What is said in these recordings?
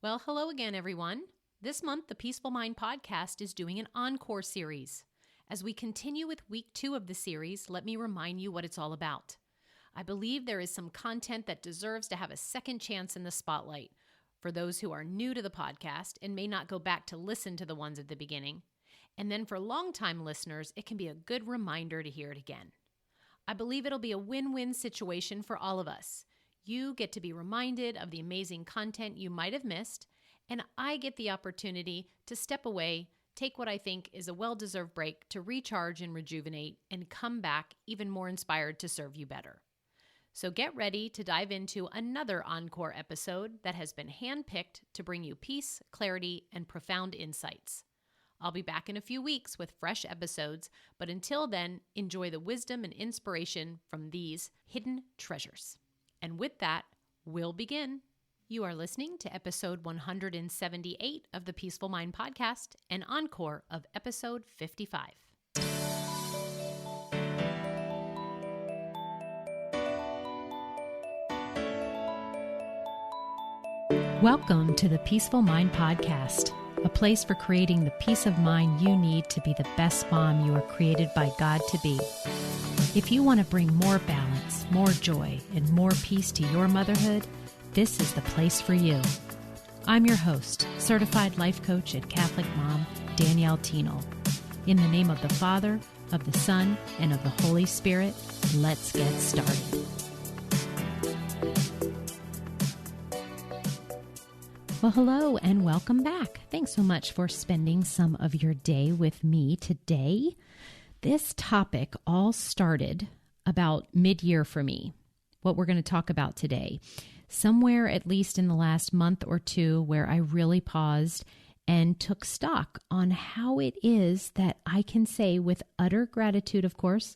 Well, hello again, everyone. This month, the Peaceful Mind podcast is doing an encore series. As we continue with week 2 of the series, let me remind you what it's all about. I believe there is some content that deserves to have a second chance in the spotlight for those who are new to the podcast and may not go back to listen to the ones at the beginning. And then for longtime listeners, it can be a good reminder to hear it again. I believe it'll be a win-win situation for all of us. You get to be reminded of the amazing content you might have missed, and I get the opportunity to step away, take what I think is a well-deserved break to recharge and rejuvenate, and come back even more inspired to serve you better. So get ready to dive into another encore episode that has been handpicked to bring you peace, clarity, and profound insights. I'll be back in a few weeks with fresh episodes, but until then, enjoy the wisdom and inspiration from these hidden treasures. And with that, we'll begin. You are listening to episode 178 of the Peaceful Mind podcast, an encore of episode 55. Welcome to the Peaceful Mind podcast, a place for creating the peace of mind you need to be the best mom you are created by God to be. If you want to bring more balance, more joy, and more peace to your motherhood, this is the place for you. I'm your host, certified life coach and Catholic mom, Danielle Tino. In the name of the Father, of the Son, and of the Holy Spirit, let's get started. Well, hello and welcome back. Thanks so much for spending some of your day with me today. This topic all started about mid-year for me, what we're going to talk about today. Somewhere, at least in the last month or two, where I really paused and took stock on how it is that I can say with utter gratitude, of course,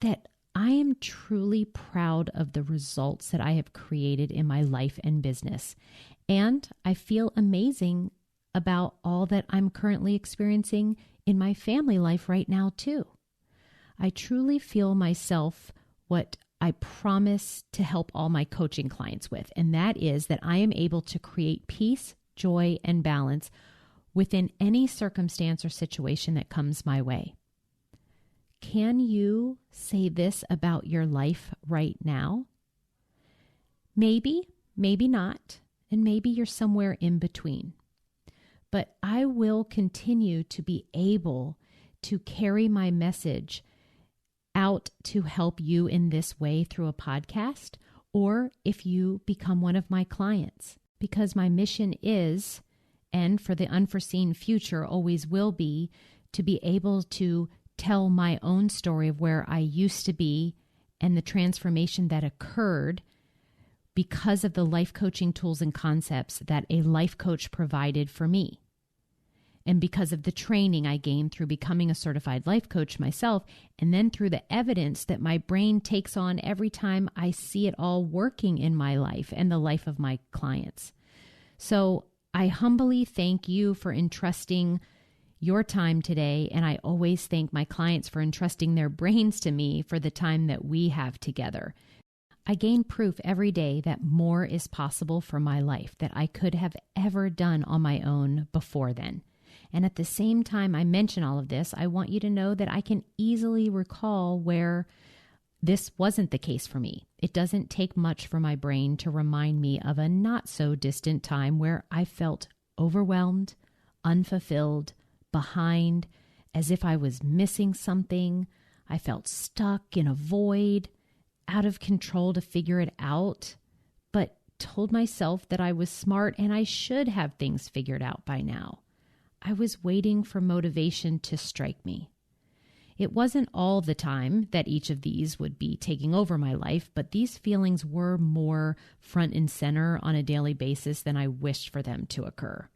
that I am truly proud of the results that I have created in my life and business. And I feel amazing about all that I'm currently experiencing in my family life right now, too. I truly feel myself what I promise to help all my coaching clients with, and that is that I am able to create peace, joy, and balance within any circumstance or situation that comes my way. Can you say this about your life right now? Maybe, maybe not, and maybe you're somewhere in between. But I will continue to be able to carry my message out to help you in this way through a podcast, or if you become one of my clients, because my mission is, and for the unforeseen future always will be, to be able to tell my own story of where I used to be and the transformation that occurred because of the life coaching tools and concepts that a life coach provided for me. And because of the training I gained through becoming a certified life coach myself, and then through the evidence that my brain takes on every time I see it all working in my life and the life of my clients. So I humbly thank you for entrusting your time today, and I always thank my clients for entrusting their brains to me for the time that we have together. I gain proof every day that more is possible for my life that I could have ever done on my own before then. And at the same time I mention all of this, I want you to know that I can easily recall where this wasn't the case for me. It doesn't take much for my brain to remind me of a not so distant time where I felt overwhelmed, unfulfilled, behind, as if I was missing something. I felt stuck in a void, out of control to figure it out, but told myself that I was smart and I should have things figured out by now. I was waiting for motivation to strike me. It wasn't all the time that each of these would be taking over my life, but these feelings were more front and center on a daily basis than I wished for them to occur.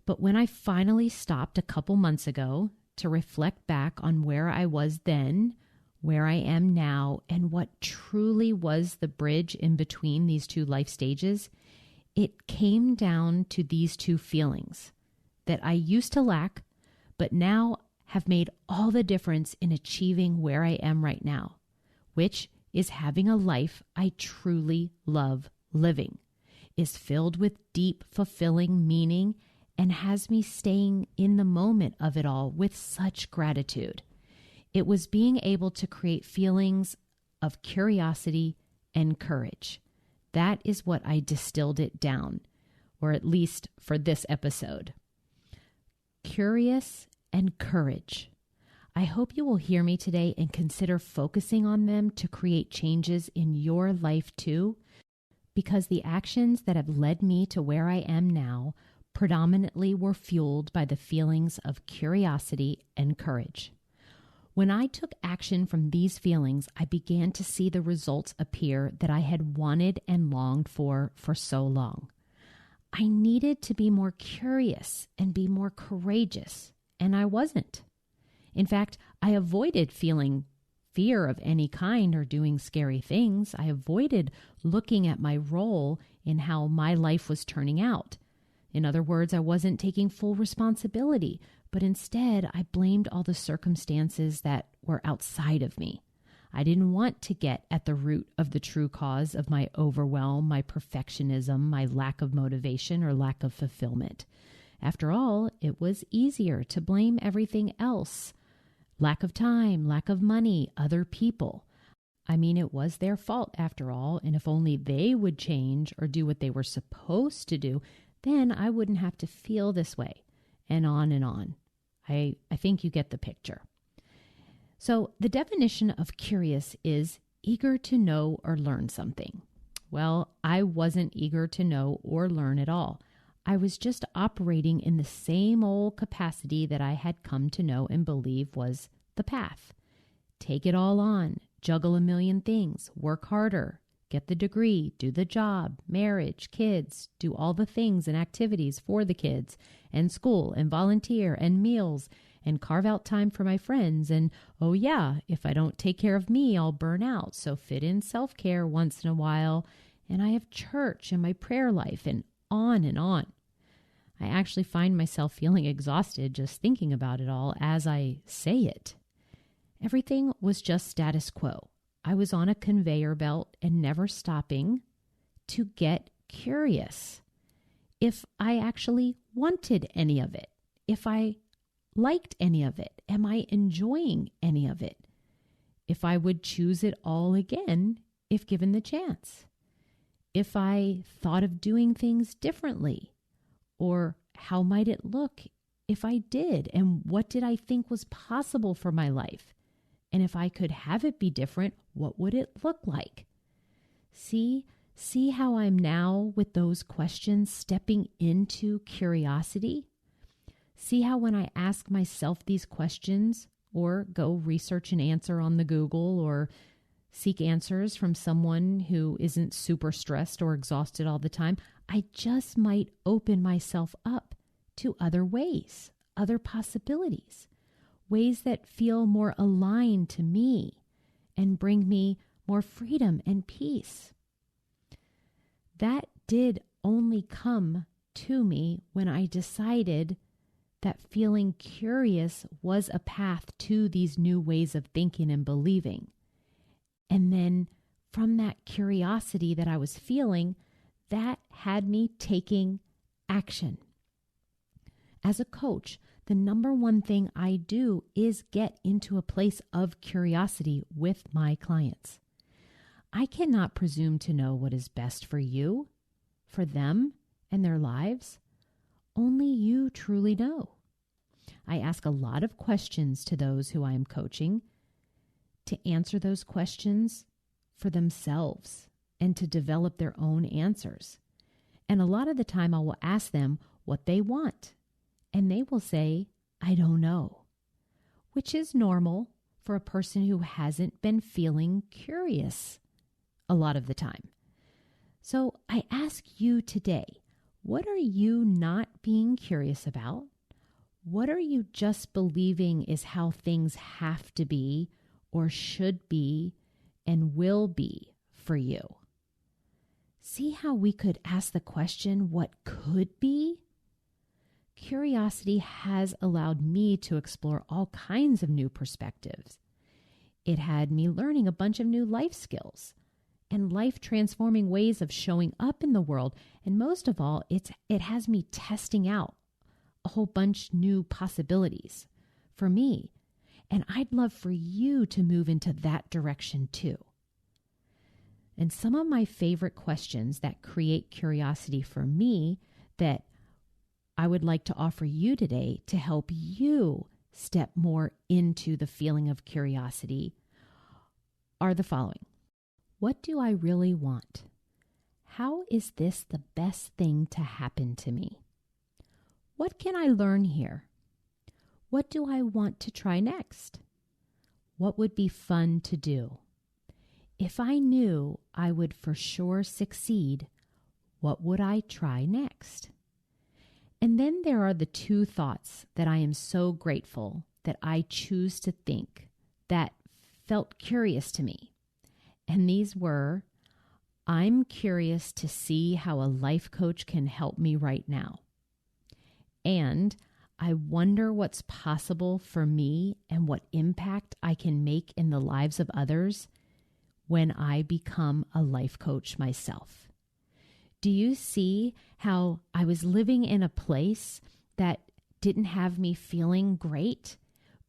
But when I finally stopped a couple months ago to reflect back on where I was then, where I am now, and what truly was the bridge in between these two life stages, it came down to these two feelings that I used to lack, but now have made all the difference in achieving where I am right now, which is having a life I truly love living. is filled with deep, fulfilling meaning and has me staying in the moment of it all with such gratitude. It was being able to create feelings of curiosity and courage. That is what I distilled it down, or at least for this episode. Curious and courage. I hope you will hear me today and consider focusing on them to create changes in your life too, because the actions that have led me to where I am now predominantly were fueled by the feelings of curiosity and courage. When I took action from these feelings, I began to see the results appear that I had wanted and longed for so long. I needed to be more curious and be more courageous, and I wasn't. In fact, I avoided feeling fear of any kind or doing scary things. I avoided looking at my role in how my life was turning out. In other words, I wasn't taking full responsibility, but instead I blamed all the circumstances that were outside of me. I didn't want to get at the root of the true cause of my overwhelm, my perfectionism, my lack of motivation or lack of fulfillment. After all, it was easier to blame everything else. Lack of time, lack of money, other people. I mean, it was their fault after all, and if only they would change or do what they were supposed to do, then I wouldn't have to feel this way, and on and on. I think you get the picture. So the definition of curious is eager to know or learn something. Well, I wasn't eager to know or learn at all. I was just operating in the same old capacity that I had come to know and believe was the path. Take it all on, juggle a million things, work harder, get the degree, do the job, marriage, kids, do all the things and activities for the kids, and school, and volunteer, and meals, and carve out time for my friends. And oh yeah, if I don't take care of me, I'll burn out. So fit in self-care once in a while. And I have church and my prayer life, and on and on. I actually find myself feeling exhausted just thinking about it all as I say it. Everything was just status quo. I was on a conveyor belt and never stopping to get curious. If I actually wanted any of it, if I liked any of it, am I enjoying any of it? If I would choose it all again if given the chance. If I thought of doing things differently. Or how might it look if I did? And what did I think was possible for my life? And if I could have it be different, what would it look like? See how I'm now with those questions stepping into curiosity? See how when I ask myself these questions or go research an answer on the Google or seek answers from someone who isn't super stressed or exhausted all the time, I just might open myself up to other ways, other possibilities, ways that feel more aligned to me and bring me more freedom and peace. That did only come to me when I decided that feeling curious was a path to these new ways of thinking and believing. And then from that curiosity that I was feeling, that had me taking action. As a coach, the number one thing I do is get into a place of curiosity with my clients. I cannot presume to know what is best for you, for them, and their lives. Only you truly know. I ask a lot of questions to those who I am coaching to answer those questions for themselves and to develop their own answers. And a lot of the time I will ask them what they want. And they will say, I don't know, which is normal for a person who hasn't been feeling curious a lot of the time. So I ask you today, what are you not being curious about? What are you just believing is how things have to be or should be and will be for you? See how we could ask the question, what could be? Curiosity has allowed me to explore all kinds of new perspectives. It had me learning a bunch of new life skills. and life-transforming ways of showing up in the world. And most of all, it has me testing out a whole bunch new possibilities for me. And I'd love for you to move into that direction too. And some of my favorite questions that create curiosity for me that I would like to offer you today to help you step more into the feeling of curiosity are the following. What do I really want? How is this the best thing to happen to me? What can I learn here? What do I want to try next? What would be fun to do? If I knew I would for sure succeed, what would I try next? And then there are the two thoughts that I am so grateful that I choose to think that felt curious to me. And these were, I'm curious to see how a life coach can help me right now. And I wonder what's possible for me and what impact I can make in the lives of others when I become a life coach myself. Do you see how I was living in a place that didn't have me feeling great,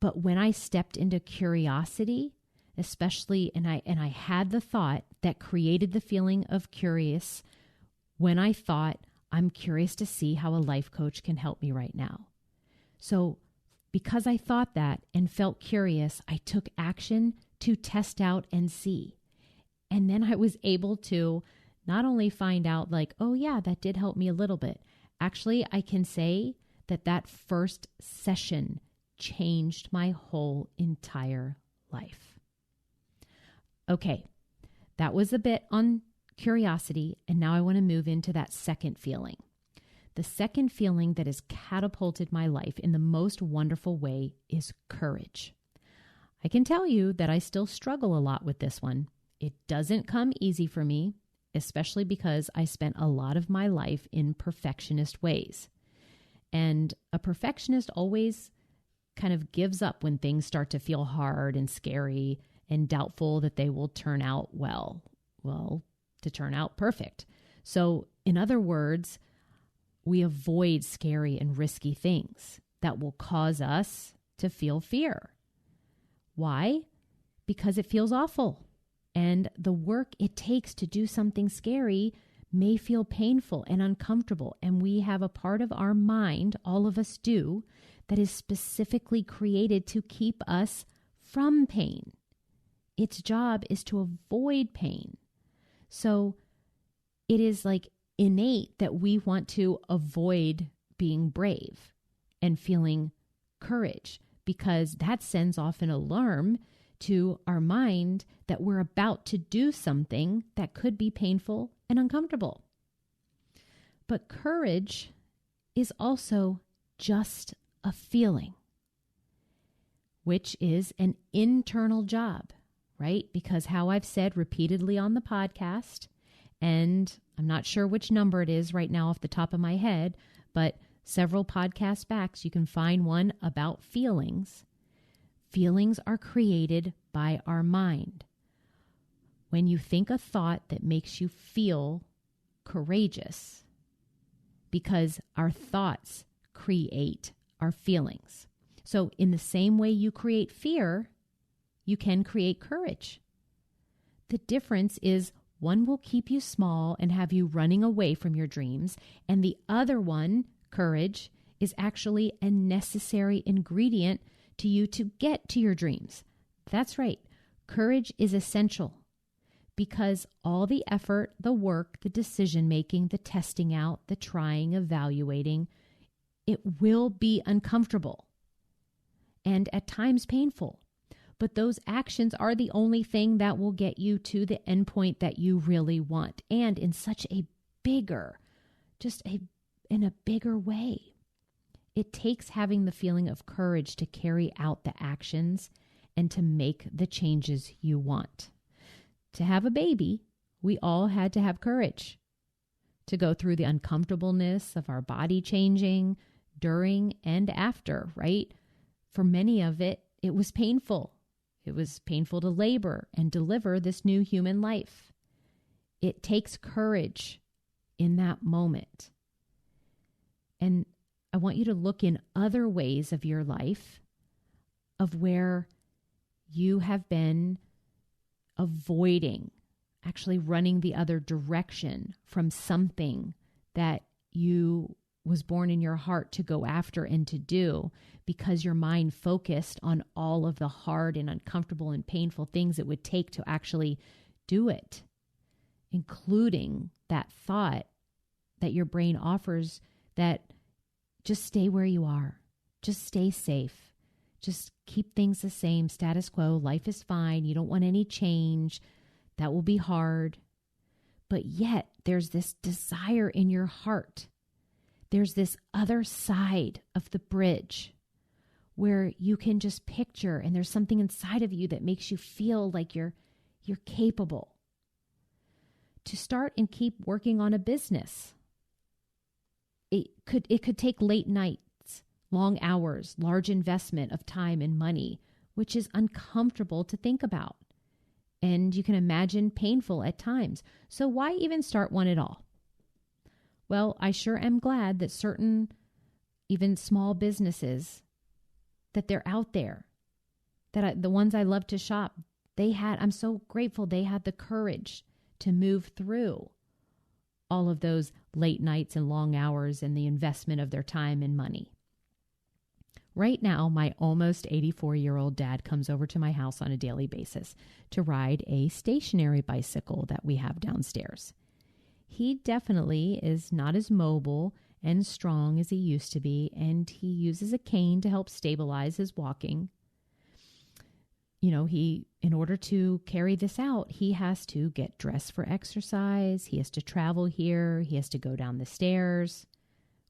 but when I stepped into curiosity, especially, and I had the thought that created the feeling of curious when I thought, I'm curious to see how a life coach can help me right now. So because I thought that and felt curious, I took action to test out and see. And then I was able to not only find out like, oh yeah, that did help me a little bit. Actually, I can say that first session changed my whole entire life. Okay, that was a bit on curiosity, and now I want to move into that second feeling. The second feeling that has catapulted my life in the most wonderful way is courage. I can tell you that I still struggle a lot with this one. It doesn't come easy for me, especially because I spent a lot of my life in perfectionist ways. And a perfectionist always kind of gives up when things start to feel hard and scary and doubtful that they will turn out well, to turn out perfect. So in other words, we avoid scary and risky things that will cause us to feel fear. Why? Because it feels awful. And the work it takes to do something scary may feel painful and uncomfortable. And we have a part of our mind, all of us do, that is specifically created to keep us from pain. Its job is to avoid pain. So it is like innate that we want to avoid being brave and feeling courage, because that sends off an alarm to our mind that we're about to do something that could be painful and uncomfortable. But courage is also just a feeling, which is an internal job, right? Because how I've said repeatedly on the podcast, and I'm not sure which number it is right now off the top of my head, but several podcasts back, you can find one about feelings. Feelings are created by our mind. When you think a thought that makes you feel courageous, because our thoughts create our feelings. So in the same way you create fear, you can create courage. The difference is one will keep you small and have you running away from your dreams, and the other one, courage, is actually a necessary ingredient to you to get to your dreams. That's right. Courage is essential because all the effort, the work, the decision-making, the testing out, the trying, evaluating, it will be uncomfortable and at times painful. But those actions are the only thing that will get you to the endpoint that you really want, and in such a bigger, in a bigger way. It takes having the feeling of courage to carry out the actions and to make the changes you want. To have a baby, we all had to have courage to go through the uncomfortableness of our body changing during and after, right? For many of it, it was painful. It was painful to labor and deliver this new human life. It takes courage in that moment. And I want you to look in other ways of your life of where you have been avoiding, actually running the other direction from something that you was born in your heart to go after and to do, because your mind focused on all of the hard and uncomfortable and painful things it would take to actually do it, including that thought that your brain offers that just stay where you are, just stay safe, just keep things the same, status quo, life is fine, you don't want any change, that will be hard. But yet there's this desire in your heart. There's this other side of the bridge where you can just picture, and there's something inside of you that makes you feel like you're capable to start and keep working on a business. It could take late nights, long hours, large investment of time and money, which is uncomfortable to think about. And you can imagine painful at times. So why even start one at all? Well, I sure am glad that certain, even small businesses, that they're out there, the ones I love to shop, I'm so grateful they had the courage to move through all of those late nights and long hours and the investment of their time and money. Right now, my almost 84-year-old dad comes over to my house on a daily basis to ride a stationary bicycle that we have downstairs. He definitely is not as mobile and strong as he used to be, and he uses a cane to help stabilize his walking. You know, in order to carry this out, he has to get dressed for exercise. He has to travel here. He has to go down the stairs.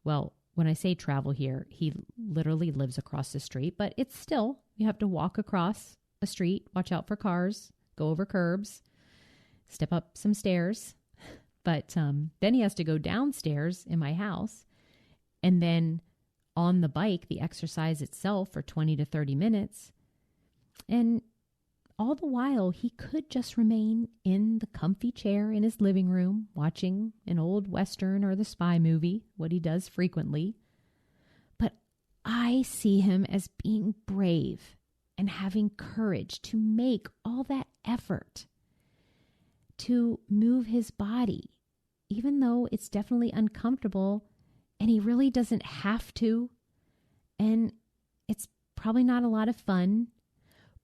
Well, when I say travel here, he literally lives across the street, but it's still, you have to walk across a street, watch out for cars, go over curbs, step up some stairs. But then he has to go downstairs in my house, and then on the bike, the exercise itself for 20 to 30 minutes. And all the while, he could just remain in the comfy chair in his living room, watching an old Western or the spy movie, what he does frequently. But I see him as being brave and having courage to make all that effort to move his body, even though it's definitely uncomfortable and he really doesn't have to. And it's probably not a lot of fun.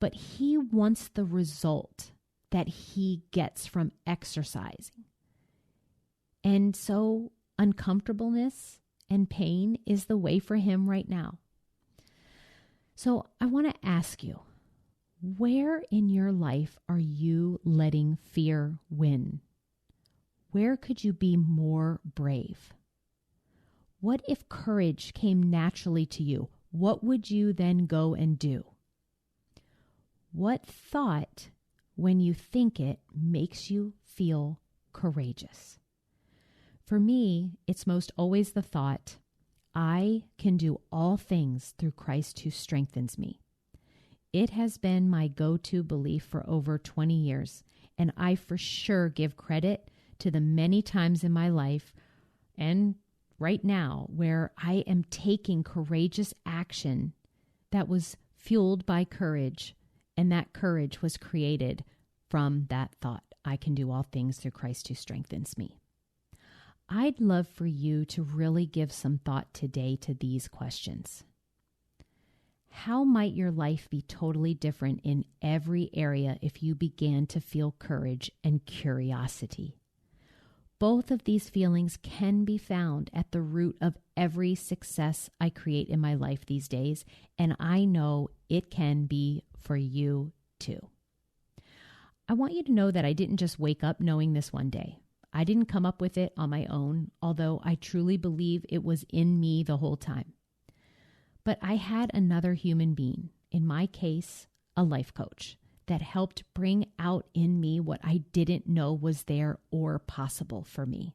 But he wants the result that he gets from exercising. And so uncomfortableness and pain is the way for him right now. So I want to ask you, where in your life are you letting fear win? Where could you be more brave? What if courage came naturally to you? What would you then go and do? What thought, when you think it, makes you feel courageous? For me, it's most always the thought, I can do all things through Christ who strengthens me. It has been my go-to belief for over 20 years, and I for sure give credit to the many times in my life and right now where I am taking courageous action that was fueled by courage. And that courage was created from that thought, I can do all things through Christ who strengthens me. I'd love for you to really give some thought today to these questions. How might your life be totally different in every area if you began to feel courage and curiosity? Both of these feelings can be found at the root of every success I create in my life these days, and I know it can be for you too. I want you to know that I didn't just wake up knowing this one day. I didn't come up with it on my own, although I truly believe it was in me the whole time. But I had another human being, in my case, a life coach, that helped bring out in me what I didn't know was there or possible for me.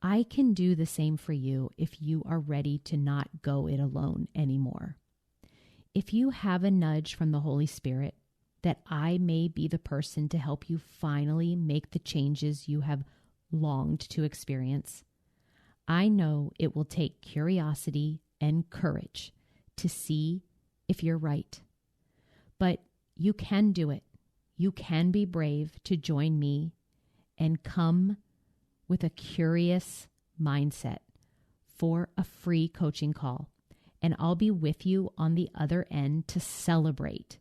I can do the same for you if you are ready to not go it alone anymore. If you have a nudge from the Holy Spirit that I may be the person to help you finally make the changes you have longed to experience. I know it will take curiosity and courage to see if you're right. But you can do it. You can be brave to join me and come with a curious mindset for a free coaching call. And I'll be with you on the other end to celebrate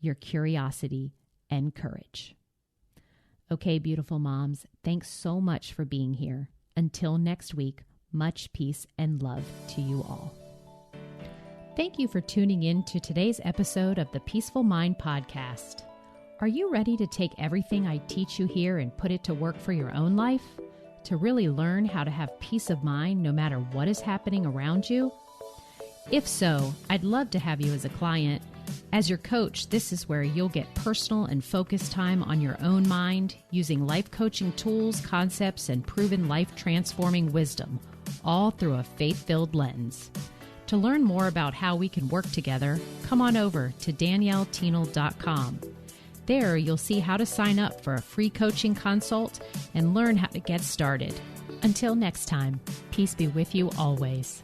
your curiosity and courage. Okay, beautiful moms, thanks so much for being here. Until next week, much peace and love to you all. Thank you for tuning in to today's episode of the Peaceful Mind Podcast. Are you ready to take everything I teach you here and put it to work for your own life? To really learn how to have peace of mind no matter what is happening around you? If so, I'd love to have you as a client. As your coach, this is where you'll get personal and focused time on your own mind, using life coaching tools, concepts, and proven life-transforming wisdom, all through a faith-filled lens. To learn more about how we can work together, come on over to danielleteenel.com. There, you'll see how to sign up for a free coaching consult and learn how to get started. Until next time, peace be with you always.